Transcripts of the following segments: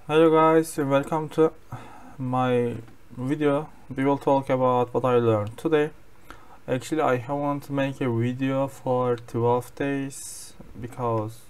Hello guys, and welcome to my video. We will talk about what I learned today. Actually, I want to make a video for 12 days because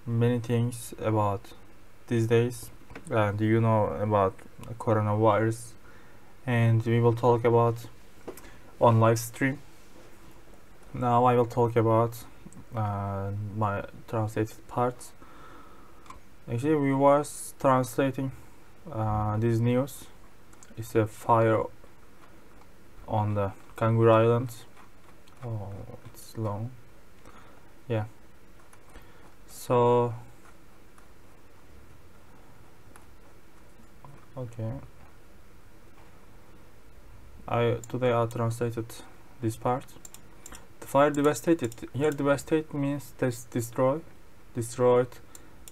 many things about these days, and you know about coronavirus, and we will talk about on live stream. Now I will talk about my translated parts. Actually, we was translating this news. It's a fire on the Kangaroo Islands. Oh, it's long. Yeah. So, okay. Today I translated this part. The fire devastated. Here, devastate means destroyed.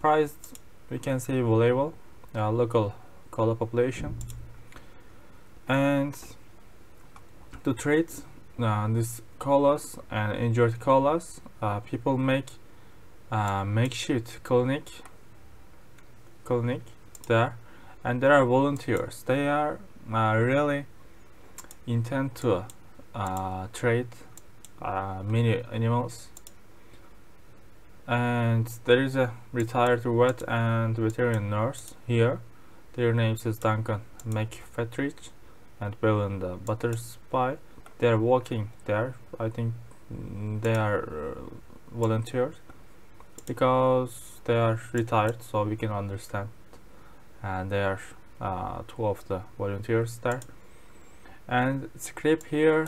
Prized, we can say valuable, local koala population, and to treat these koalas and injured koalas, people make makeshift clinic there, and there are volunteers. They are really intent to treat many animals. And there is a retired vet and veterinary nurse here. Their names is Duncan McFetrich and Belinda Butterspy. They are walking there. I think they are volunteers because they are retired, so we can understand. And there are two of the volunteers there. And script here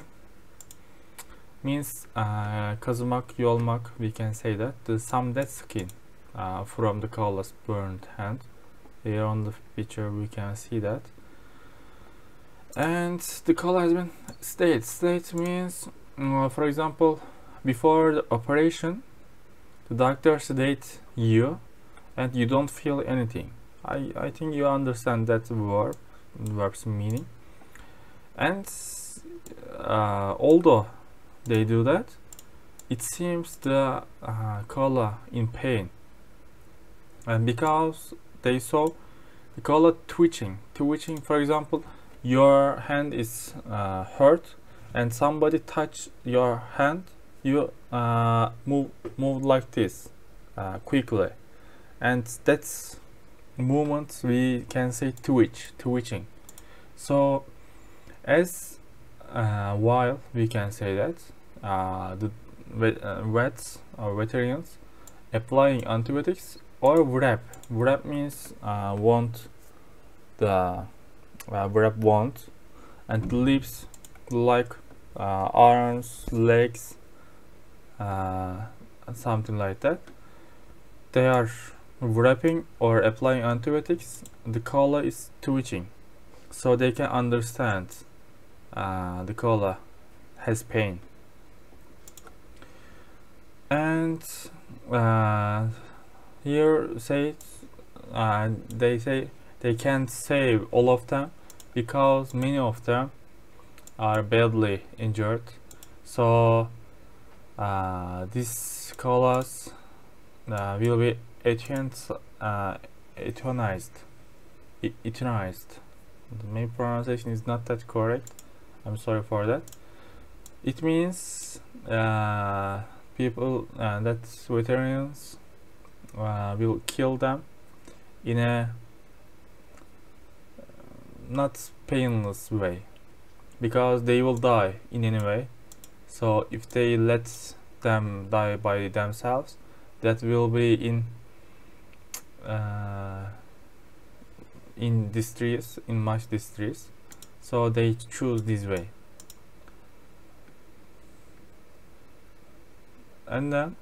means kazımak, yolmak, we can say that. Some dead skin from the koala's burned hand. Here on the picture we can see that. And the koala has been sedated. Sedate means, for example, before the operation, the doctor sedate you and you don't feel anything. I think you understand that verb's meaning. And although they do that, it seems the koala in pain, and because they saw the koala twitching. For example, your hand is hurt and somebody touch your hand, you move like this quickly, and that's movement we can say twitching. So as while we can say that the vets or veterinarians applying antibiotics or wrap means wound, the wrap wound, and lips like arms, legs, something like that. They are wrapping or applying antibiotics. The koala is twitching, so they can understand the koala has pain. And here they say they can't save all of them because many of them are badly injured. So these koalas will be euthanized. My pronunciation is not that correct. I'm sorry for that. It means people that veterinarians will kill them in a not painless way, because they will die in any way. So if they let them die by themselves, that will be in much distress. So they choose this way. And then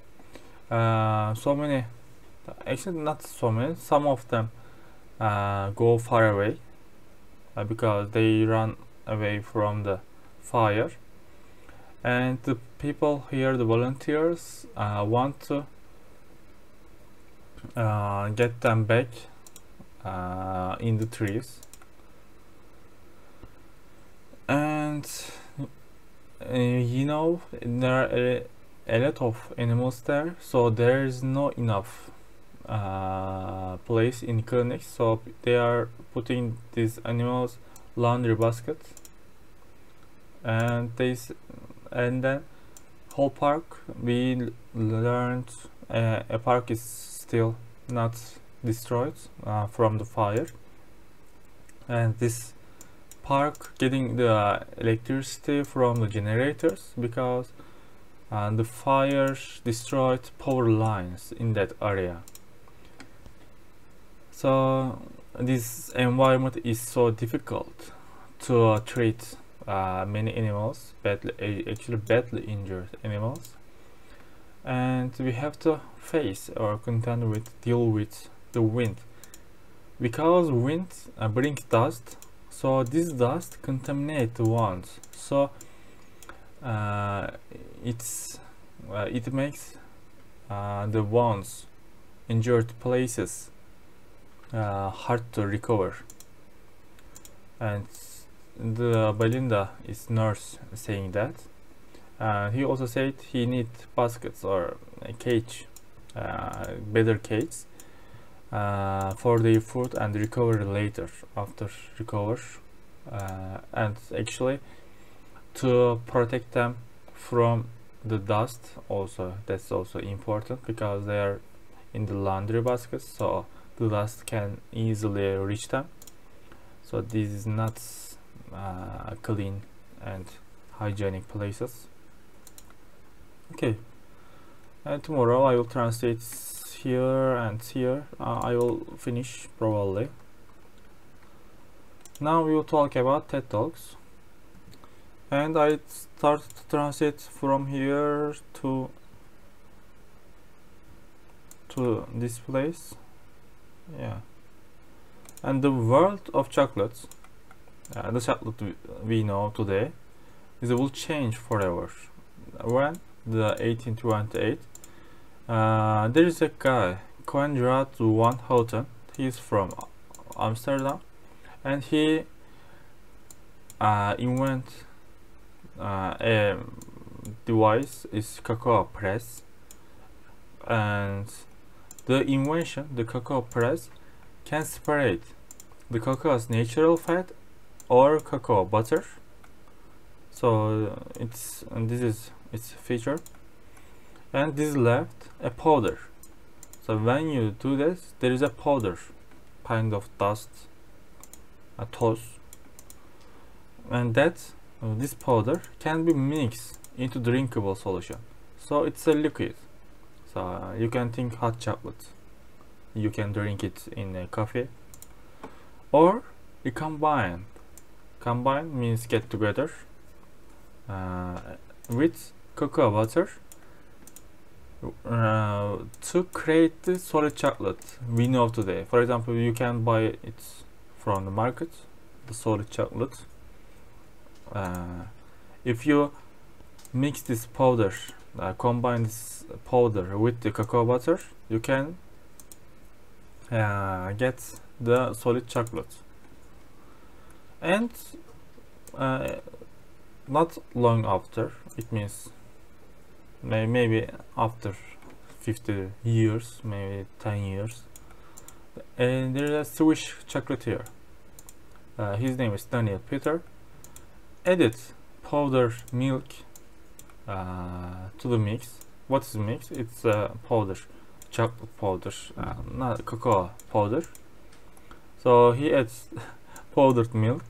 so many, actually not so many, some of them go far away because they run away from the fire. And the people here, the volunteers, want to get them back in the trees. And you know, there are a lot of animals there, so there is no enough place in clinics, so they are putting these animals laundry basket, and then whole park we learned a park is still not destroyed from the fire, and this park getting the electricity from the generators because the fire destroyed power lines in that area. So this environment is so difficult to treat many animals, badly injured animals, and we have to face or deal with the wind, because wind brings dust, so this dust contaminates the wounds, so it makes the wounds, injured places, hard to recover. And the Belinda is nurse saying that. He also said he need baskets or a cage, better cage, for their food and recovery later after recover, and actually to protect them from the dust also. That's also important because they are in the laundry baskets, so the dust can easily reach them, so this is not clean and hygienic places. Okay, and tomorrow I will translate here and here. I will finish probably. Now we will talk about TED Talks, and I start to translate from here to this place. Yeah, and the world of chocolates, the chocolate we know today, will change forever. When the 1828, there is a guy, Konrad van Houten. He is from Amsterdam, and he invent a device is cocoa press, and the invention, the cocoa press, can separate the cocoa's natural fat or cocoa butter. So this is its feature, and this left a powder. So when you do this, there is a powder, kind of dust, a toss, and this powder can be mixed into drinkable solution. So it's a liquid. So you can think hot chocolate. You can drink it in a coffee, or you combine. Combine means get together with cocoa butter to create the solid chocolate we know today. For example, you can buy it from the market, the solid chocolate. If you mix this powder, combine this powder with the cocoa butter, you can get the solid chocolate. And not long after, it means maybe after 50 years, maybe 10 years, and there is a Swiss chocolatier. His name is Daniel Peter. Added powder milk to the mix. What is mix? It's powder, chocolate powder, not cocoa powder. So he adds powdered milk,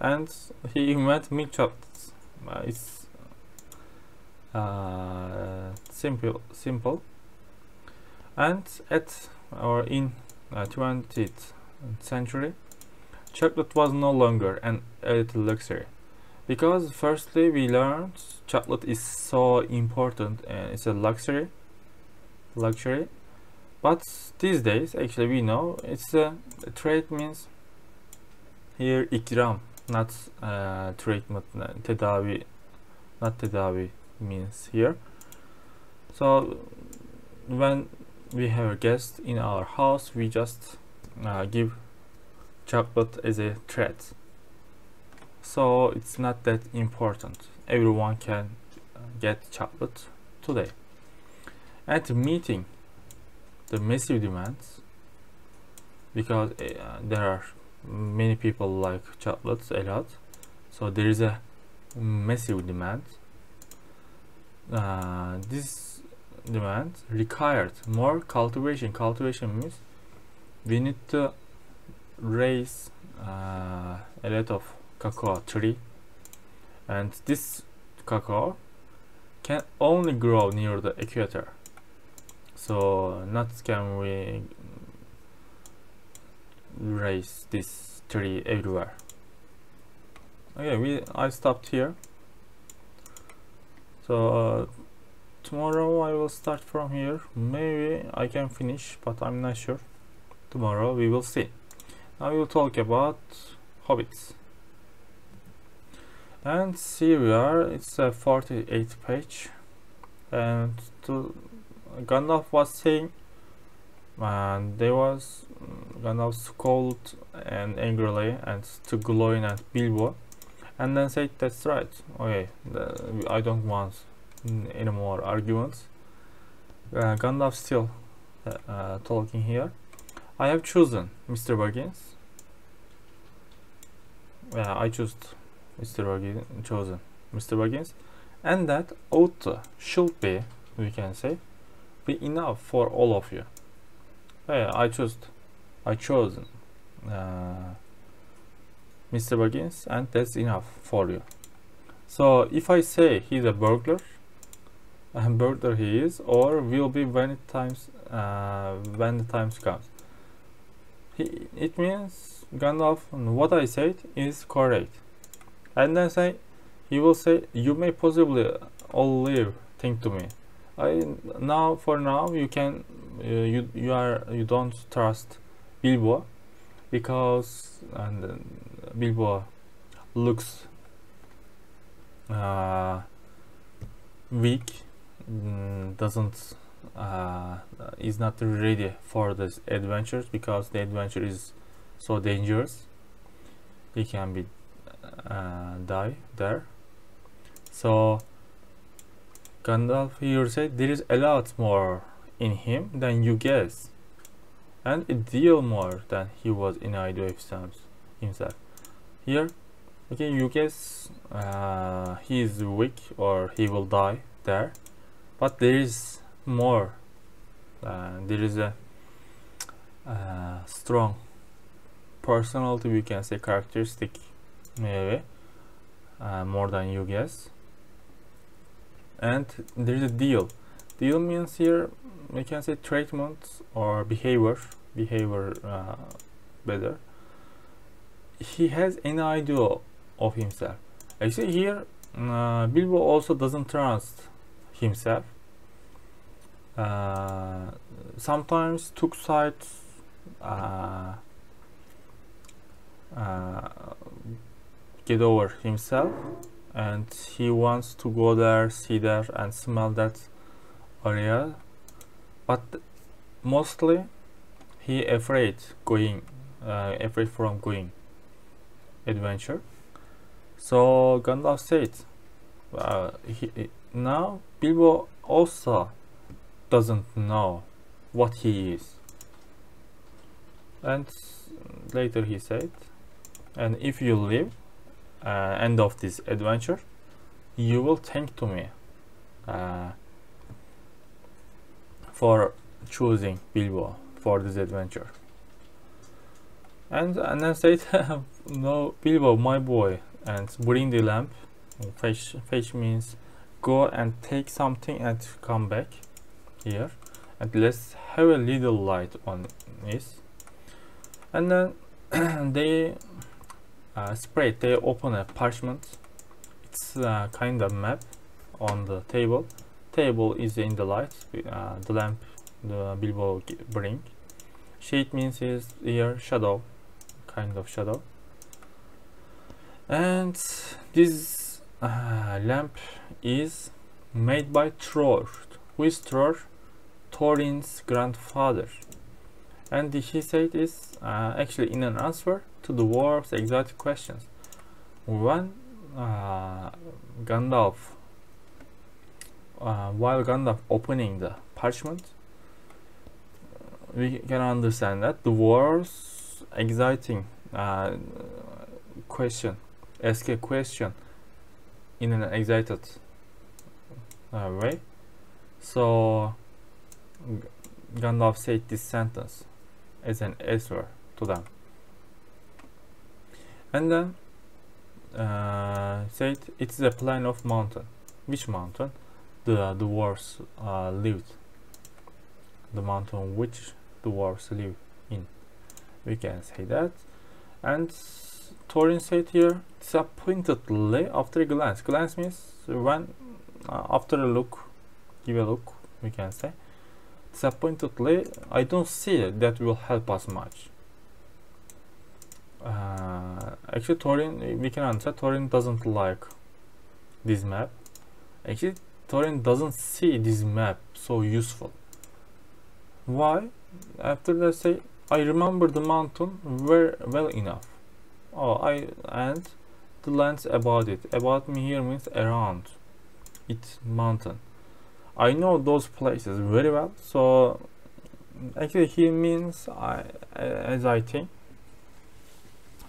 and he invents milk chocolates. It's simple. And in 20th century, chocolate was no longer an elite luxury, because firstly we learned chocolate is so important and it's a luxury. But these days actually we know it's a trade, means here ikram, not treatment, tedavi, not tedavi means here. So when we have a guest in our house, we just give chocolate as a treat. So it's not that important. Everyone can get chocolate today. At meeting, the massive demands, because there are many people like chocolates a lot, so there is a massive demand. This demand required more cultivation. Cultivation means we need to raise a lot of cacao tree, and this cacao can only grow near the equator, so not can we raise this tree everywhere. Okay, I stopped here. So tomorrow I will start from here. Maybe I can finish, but I'm not sure. Tomorrow we will see. Now we will talk about hobbies. And here we are. It's a 48th page. And Gandalf was saying, Gandalf scolded and angrily and to Gloin and Bilbo, and then said, "That's right. Okay, I don't want any more arguments." Gandalf still talking here. "I have chosen Mr. Baggins." I chose Mr. Baggins, chosen Mr. Baggins, and that should be, we can say, be enough for all of you. I chosen Mr. Baggins, and that's enough for you. So if I say he's a burglar, burglar he is, or will be when the times comes. It means Gandalf, what I said is correct, and then he will say, "You may possibly all live, think to me. For now you can you don't trust Bilbo, because Bilbo looks weak, doesn't is not ready for this adventures, because the adventure is so dangerous. He can be die there." So Gandalf here said, "There is a lot more in him than you guess, and a deal more than he was in idea of himself." Here, okay, you guess he is weak or he will die there, but there is more. There is a strong personality, we can say, characteristic, maybe more than you guess. And there is a deal. Deal means here we can say treatment or behavior better. He has an idea of himself. Actually here Bilbo also doesn't trust himself. Sometimes took sides get over himself, and he wants to go there, see there, and smell that area, but mostly he afraid from going adventure. So Gandalf said, now Bilbo also doesn't know what he is, and later he said, "And if you live end of this adventure, you will thank to me for choosing Bilbo for this adventure." And then said, "No, Bilbo, my boy, and bring the lamp." Fetch means go and take something and come back here, and let's have a little light on this. And then they they open a parchment. It's kind of map on the table. Table is in the light. The lamp the Bilbo bring. Shade means is here shadow, kind of shadow. And this lamp is made by Tror. Who is Tror? Thorin's grandfather. And he said is actually in an answer to the dwarf's exact questions. When Gandalf, while Gandalf opening the parchment, we can understand that the words exciting question, ask a question in an excited way. So Gandalf said this sentence as an answer to them, and then said it's a plan of mountain. Which mountain? The dwarves lived. The mountain which the dwarves live in. We can say that. And Thorin said here disappointedly after a glance. Glance means when after a look, give a look. We can say disappointedly. I don't see that will help us much. Actually, Thorin, we can answer. Thorin doesn't like this map. Actually, Thorin doesn't see this map so useful. Why? After that, say I remember the mountain very well enough. And the lands about it. About me here means around it mountain. I know those places very well. So actually, he means as I think.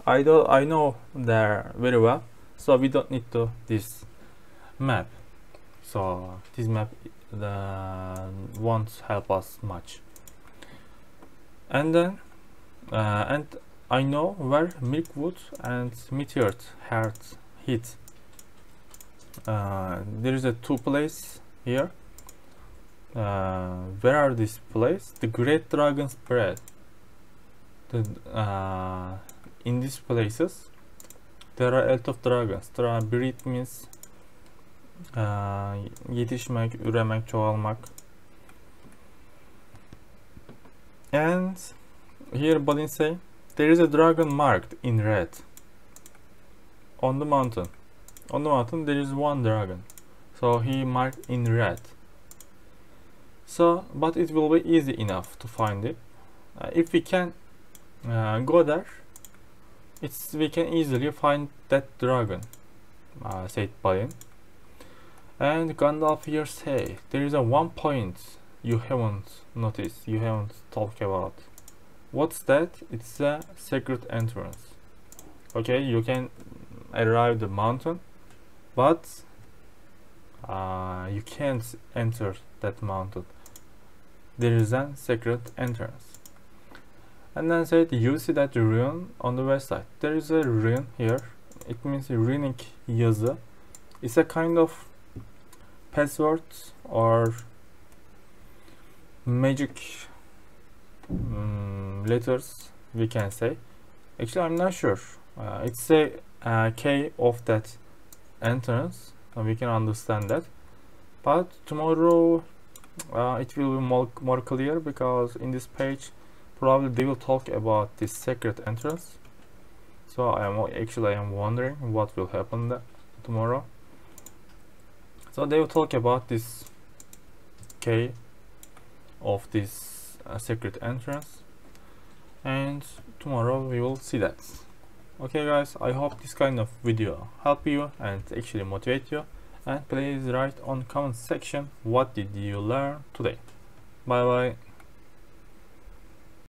I know there very well, so we don't need to this map. So this map won't help us much. And then and I know where Milkwood and Meteor Heart hit. There is a two place here. Where are these places? The Great Dragon's Bread. In these places there are a lot of dragons. Breed means yetişmek, üremek, çoğalmak. And here Balin say there is a dragon marked in red on the mountain. On the mountain there is one dragon, so he marked in red. So but it will be easy enough to find it if we can go there. We can easily find that dragon, said Balin. And Gandalf here say there is a one point you haven't noticed, you haven't talked about. What's that? It's a secret entrance. Okay, you can arrive the mountain, but you can't enter that mountain. There is a secret entrance. And then said you see that rune on the west side. There is a rune here. It means runic yazı. It's a kind of password or magic letters, we can say. Actually, I'm not sure. It's a key of that entrance. We can understand that. But tomorrow it will be more clear, because in this page probably they will talk about this secret entrance. So I am wondering what will happen tomorrow. So they will talk about this key of this secret entrance, and tomorrow we will see that. Okay guys, I hope this kind of video help you and actually motivate you, and please write on comment section what did you learn today. Bye bye.